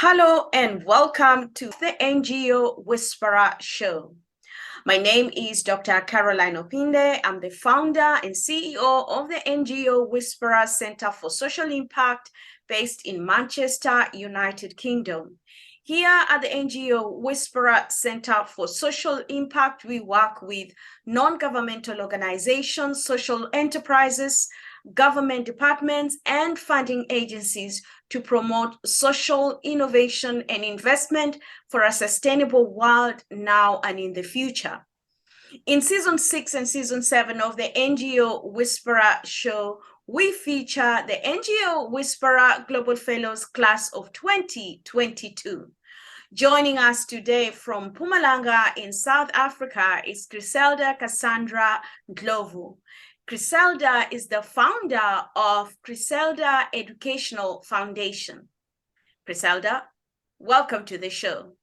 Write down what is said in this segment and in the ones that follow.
Hello and welcome to the NGO Whisperer Show. My name is Dr. Carolyne Opinde. I'm the founder and CEO of the NGO Whisperer Center for Social Impact based in Manchester, United Kingdom. Here at the NGO Whisperer Center for Social Impact, we work with non-governmental organizations, social enterprises, government departments, and funding agencies to promote social innovation and investment for a sustainable world now and in the future. In Season 6 and Season 7 of the NGO Whisperer Show, we feature the NGO Whisperer Global Fellows Class of 2022. Joining us today from Mpumalanga in South Africa is Creseldah Cassandra Ndlovu. Creseldah is the founder of Creseldah Educational Foundation. Creseldah, welcome to the show.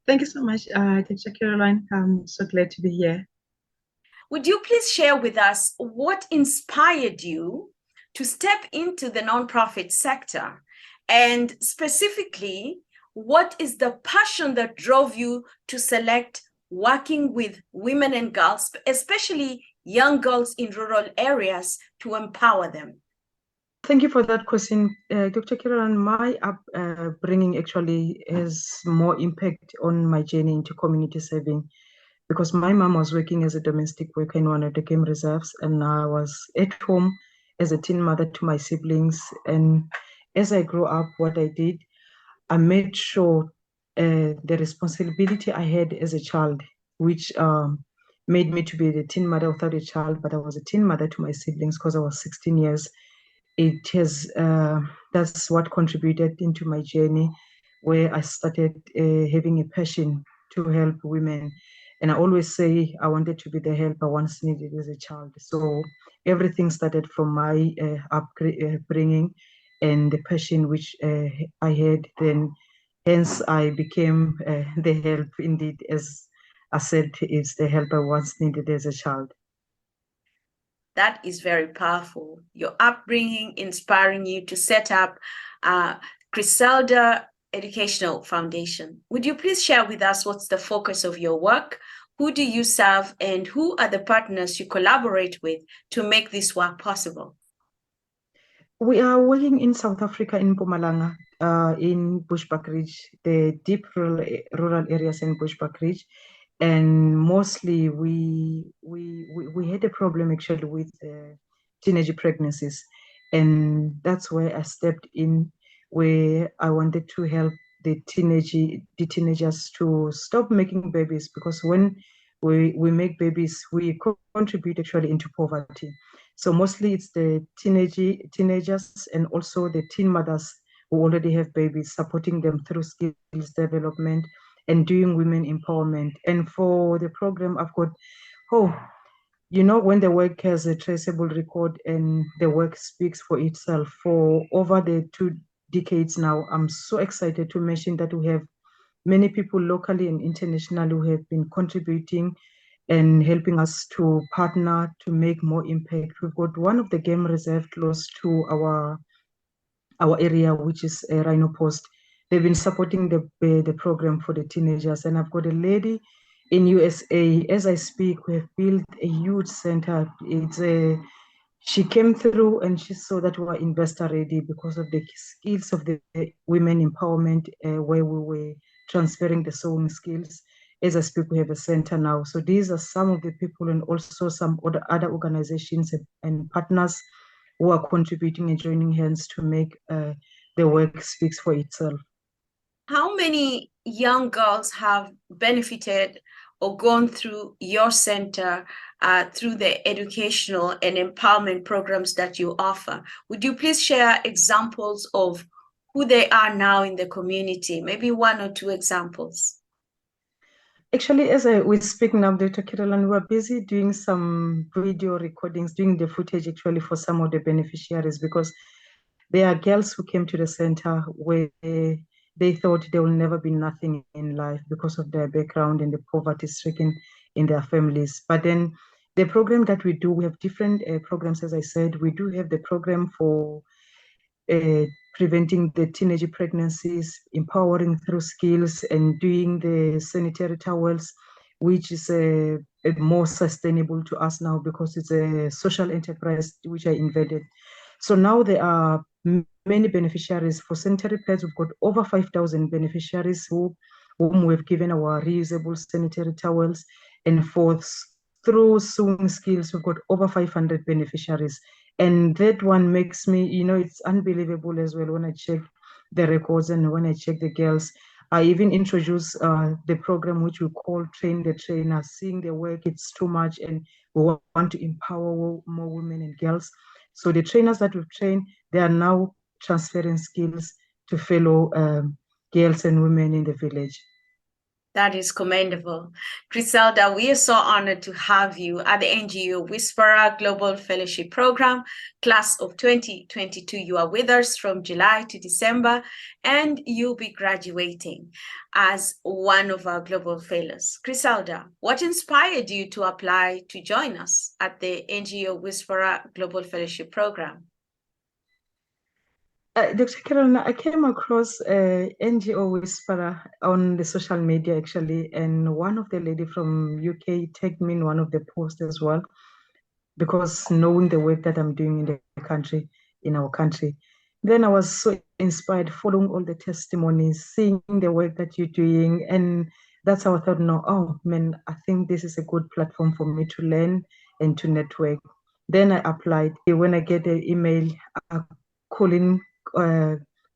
Thank you so much, Dr. Caroline. I'm so glad to be here. Would you please share with us what inspired you to step into the nonprofit sector? And specifically, what is the passion that drove you to select working with women and girls, especially young girls in rural areas, to empower them? Thank you for that question, Dr. Caroline. My upbringing actually has more impact on my journey into community serving because my mom was working as a domestic worker in one of the game reserves, and I was at home as a teen mother to my siblings. And as I grew up, what I did, I made sure the responsibility I had as a child, which made me to be the teen mother without a child, but I was a teen mother to my siblings because I was 16 years. It has that's what contributed into my journey, where I started having a passion to help women. And I always say I wanted to be the help I once needed as a child. So everything started from my upbringing and the passion which I had then. Hence, I became the help indeed, as I said, it's the help I once needed as a child. That is very powerful. Your upbringing inspiring you to set up Creseldah Educational Foundation. Would you please share with us what's the focus of your work? Who do you serve, and who are the partners you collaborate with to make this work possible? We are working in South Africa, in Mpumalanga, in Bushbuckridge, the deep rural areas in Bushbuckridge. And mostly we had a problem actually with teenage pregnancies. And that's where I stepped in, where I wanted to help the teenagers to stop making babies, because when we make babies, we contribute actually into poverty. So mostly it's the teenagers and also the teen mothers who already have babies, supporting them through skills development and doing women empowerment. And for the program, I've got, when the work has a traceable record and the work speaks for itself, for over the 2 decades now, I'm so excited to mention that we have many people locally and internationally who have been contributing and helping us to partner to make more impact. We've got one of the game reserve close to our area, which is a Rhino Post. They've been supporting the program for the teenagers. And I've got a lady in USA. As I speak, we have built a huge center. She came through and she saw that we were investor ready because of the skills of the women empowerment, where we were transferring the sewing skills. As I speak, we have a center now. So these are some of the people, and also some other organizations and partners who are contributing and joining hands to make the work speaks for itself. How many young girls have benefited or gone through your center through the educational and empowerment programs that you offer? Would you please share examples of who they are now in the community, maybe 1 or 2 examples? Actually, as we speak now, Dr. Caroline, we're busy doing some video recordings, doing the footage actually for some of the beneficiaries, because there are girls who came to the center where they thought there will never be nothing in life because of their background and the poverty stricken in their families. But then the program that we do, we have different programs, as I said. We do have the program for preventing the teenage pregnancies, empowering through skills, and doing the sanitary towels, which is a more sustainable to us now because it's a social enterprise which I invented. So now there are many beneficiaries. For sanitary pads, we've got over 5,000 beneficiaries whom we've given our reusable sanitary towels. And through sewing skills, we've got over 500 beneficiaries. And that one makes me, it's unbelievable as well when I check the records and when I check the girls. I even introduced the program which we call Train the Trainer. Seeing the work, it's too much, and we want to empower more women and girls. So the trainers that we've trained, they are now transferring skills to fellow girls and women in the village. That is commendable. Creseldah, we are so honored to have you at the NGO Whisperer Global Fellowship Program, class of 2022. You are with us from July to December, and you'll be graduating as one of our global fellows. Creseldah, what inspired you to apply to join us at the NGO Whisperer Global Fellowship Program? Dr. Carolyne, I came across NGO Whisperer on the social media actually, and one of the lady from UK tagged me in one of the posts as well, because knowing the work that I'm doing in the country, in our country. Then I was so inspired following all the testimonies, seeing the work that you're doing, and that's how I thought, no, oh man, I think this is a good platform for me to learn and to network. Then I applied. When I get the email, I couldn't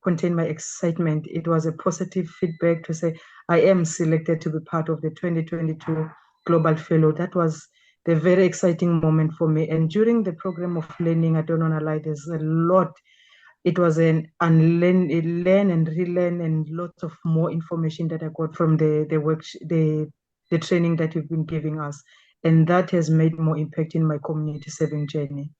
contain my excitement. It was a positive feedback to say I am selected to be part of the 2022 Global Fellow. That was the very exciting moment for me. And during the program of learning, I don't want to lie, there's a lot. It was an learn and relearn, and lots of more information that I got from the training that you've been giving us. And that has made more impact in my community serving journey.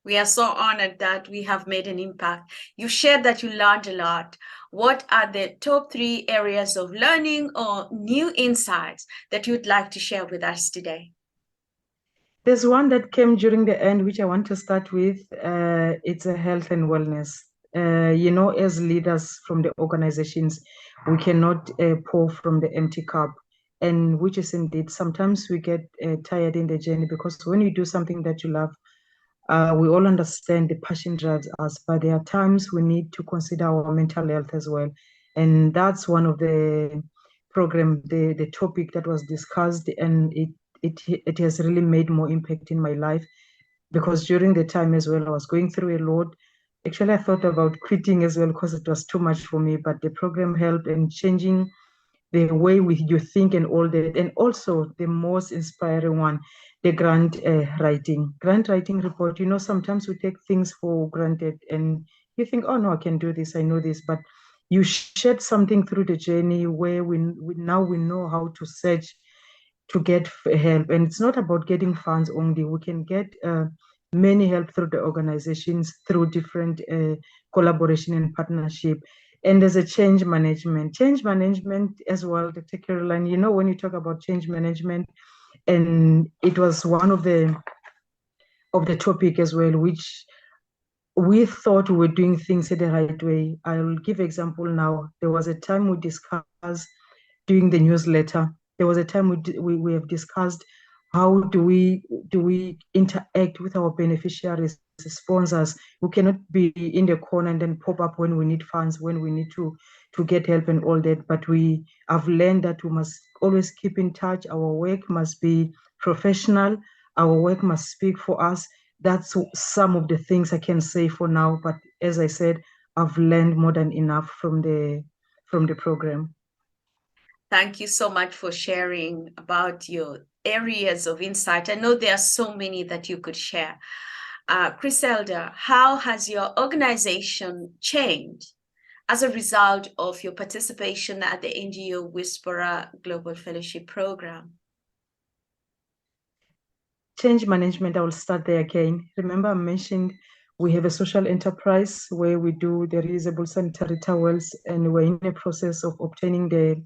We are so honored that we have made an impact. You shared that you learned a lot. What are the top 3 areas of learning or new insights that you'd like to share with us today? There's one that came during the end, which I want to start with. It's a health and wellness. As leaders from the organizations, we cannot pour from the empty cup. And which is indeed, sometimes we get tired in the journey, because when you do something that you love, we all understand the passion drives us, but there are times we need to consider our mental health as well. And that's one of the program, the topic that was discussed, and it has really made more impact in my life, because during the time as well, I was going through a lot. Actually, I thought about quitting as well because it was too much for me, but the program helped in changing the way you think and all that. And also the most inspiring one, the grant writing report. Sometimes we take things for granted and you think, oh no, I can do this, I know this, but you shared something through the journey where we now know how to search to get help. And it's not about getting funds only. We can get many help through the organizations, through different collaboration and partnership. And there's a change management as well, Dr. Carolyne. When you talk about change management, and it was one of the topic as well, which we thought we were doing things in the right way. I'll give example now. There was a time we discussed doing the newsletter. There was a time we have discussed how do we interact with our beneficiaries, sponsors. We cannot be in the corner and then pop up when we need funds, when we need to get help and all that. But we have learned that we must always keep in touch. Our work must be professional. Our work must speak for us. That's some of the things I can say for now. But as I said, I've learned more than enough from the program. Thank you so much for sharing about your areas of insight. I know there are so many that you could share. Creseldah, how has your organization changed as a result of your participation at the NGO Whisperer Global Fellowship Program? Change management, I will start there again. Remember, I mentioned we have a social enterprise where we do the reusable sanitary towels, and we're in the process of obtaining the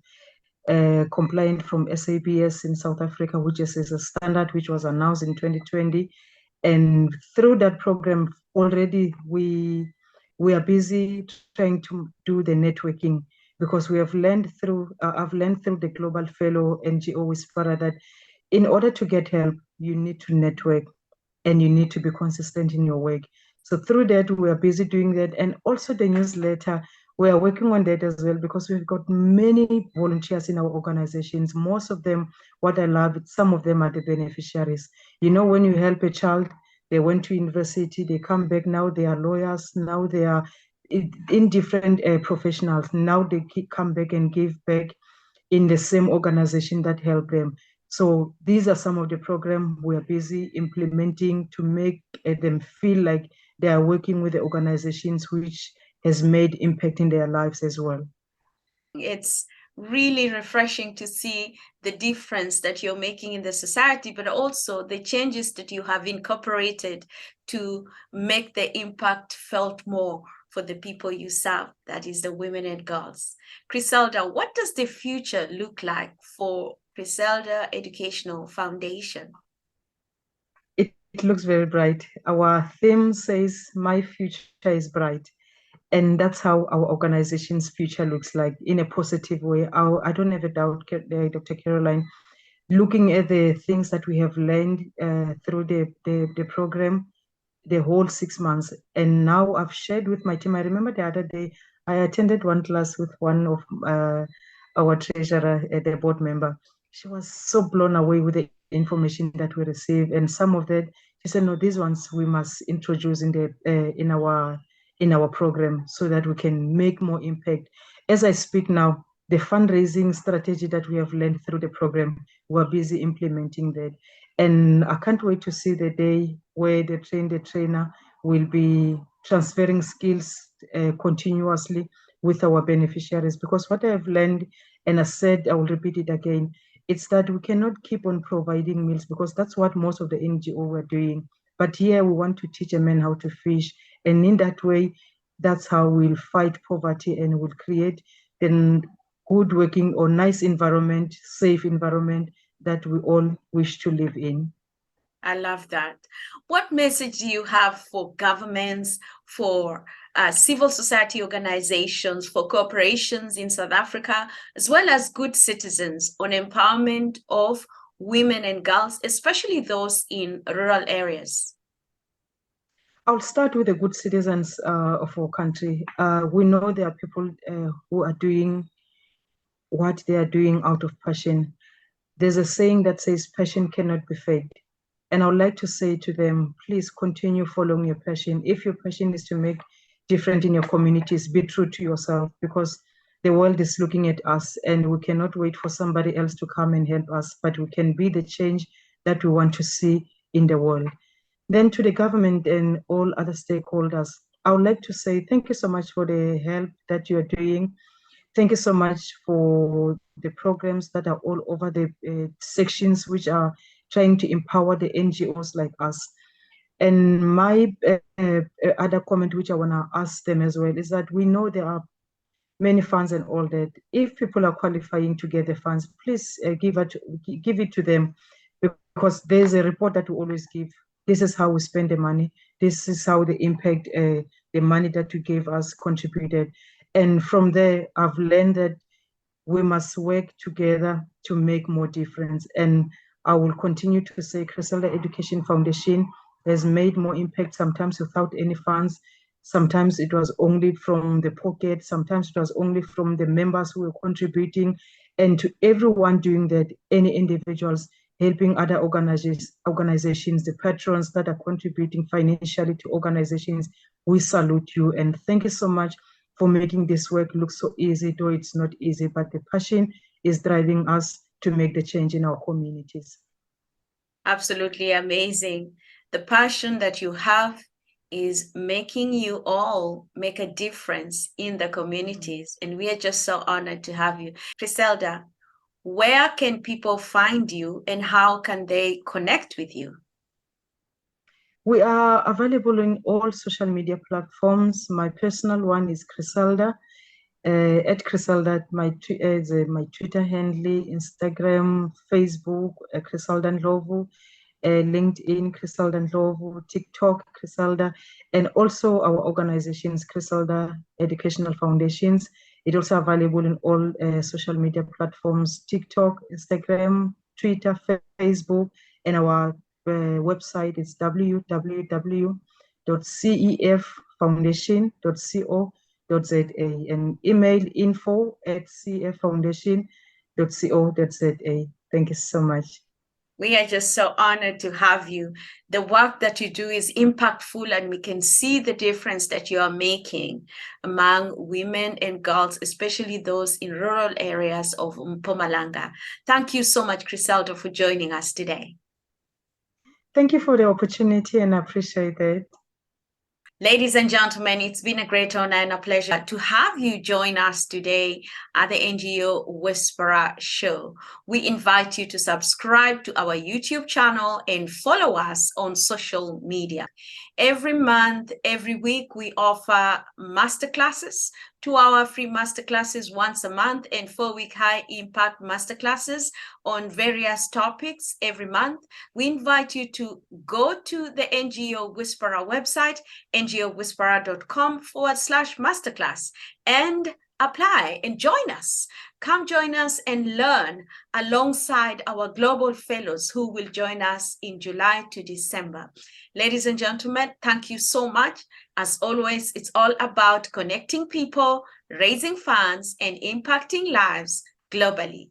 compliant from SABS in South Africa, which is a standard which was announced in 2020. And through that program, already we we are busy trying to do the networking because we have learned through, I've learned through the Global Fellow NGO Whisperer that in order to get help, you need to network and you need to be consistent in your work. So through that, we are busy doing that. And also the newsletter, we are working on that as well because we've got many volunteers in our organizations. Most of them, what I love, some of them are the beneficiaries. You know, when you help a child, they went to university, they come back, now they are lawyers, now they are in different professionals. Now they come back and give back in the same organization that helped them. So these are some of the programs we are busy implementing to make them feel like they are working with the organizations which has made impact in their lives as well. It's really refreshing to see the difference that you're making in the society, but also the changes that you have incorporated to make the impact felt more for the people you serve, that is the women and girls. Creseldah, what does the future look like for Creseldah Educational Foundation? It looks very bright. Our theme says, "My future is bright." And that's how our organization's future looks like in a positive way. I don't have a doubt, Dr. Carolyne, looking at the things that we have learned through the program, the whole 6 months. And now I've shared with my team. I remember the other day, I attended one class with one of our treasurer, the board member. She was so blown away with the information that we received. And some of that, she said, no, these ones we must introduce in our program so that we can make more impact. As I speak now, the fundraising strategy that we have learned through the program, we're busy implementing that. And I can't wait to see the day where the trainer will be transferring skills continuously with our beneficiaries. Because what I have learned, and I said, I will repeat it again, it's that we cannot keep on providing meals because that's what most of the NGO were doing. But here we want to teach a man how to fish. And in that way, that's how we'll fight poverty and we'll create the good working or nice environment, safe environment that we all wish to live in. I love that. What message do you have for governments, for civil society organizations, for corporations in South Africa, as well as good citizens on empowerment of women and girls, especially those in rural areas? I'll start with the good citizens of our country. We know there are people who are doing what they are doing out of passion. There's a saying that says passion cannot be faked. And I would like to say to them, please continue following your passion. If your passion is to make different in your communities, be true to yourself because the world is looking at us and we cannot wait for somebody else to come and help us, but we can be the change that we want to see in the world. Then to the government and all other stakeholders, I would like to say thank you so much for the help that you are doing. Thank you so much for the programs that are all over the sections which are trying to empower the NGOs like us. And my other comment, which I want to ask them as well, is that we know there are many funds and all that. If people are qualifying to get the funds, please give it to them because there's a report that we always give. This is how we spend the money. This is how the impact, the money that you gave us contributed. And from there, I've learned that we must work together to make more difference. And I will continue to say Creseldah Education Foundation has made more impact, sometimes without any funds. Sometimes it was only from the pocket. Sometimes it was only from the members who were contributing. And to everyone doing that, any individuals helping other organizations, the patrons that are contributing financially to organizations, we salute you. And thank you so much for making this work look so easy, though it's not easy, but the passion is driving us to make the change in our communities. Absolutely amazing. The passion that you have is making you all make a difference in the communities. And we are just so honored to have you. Creseldah, where can people find you and how can they connect with you? We are available in all social media platforms. My personal one is Creseldah. At Creseldah, my Twitter handle, Instagram, Facebook, Creseldah Ndlovu. LinkedIn, Creseldah Ndlovu, TikTok, Creseldah, and also our organizations, Creseldah Educational Foundations. It's also available in all social media platforms, TikTok, Instagram, Twitter, Facebook, and our website is www.ceffoundation.co.za and email info@ceffoundation.co.za. Thank you so much. We are just so honored to have you. The work that you do is impactful, and we can see the difference that you are making among women and girls, especially those in rural areas of Mpumalanga. Thank you so much, Creseldah, for joining us today. Thank you for the opportunity, and I appreciate it. Ladies and gentlemen, it's been a great honor and a pleasure to have you join us today at the NGO Whisperer Show. We invite you to subscribe to our YouTube channel and follow us on social media. Every month, every week, we offer masterclasses, 2-hour free masterclasses once a month, and 4-week high impact masterclasses on various topics every month. We invite you to go to the NGO Whisperer website, ngowhisperer.com/masterclass, and apply and join us. Come join us and learn alongside our global fellows who will join us in July to December. Ladies and gentlemen, thank you so much. As always, it's all about connecting people, raising funds, and impacting lives globally.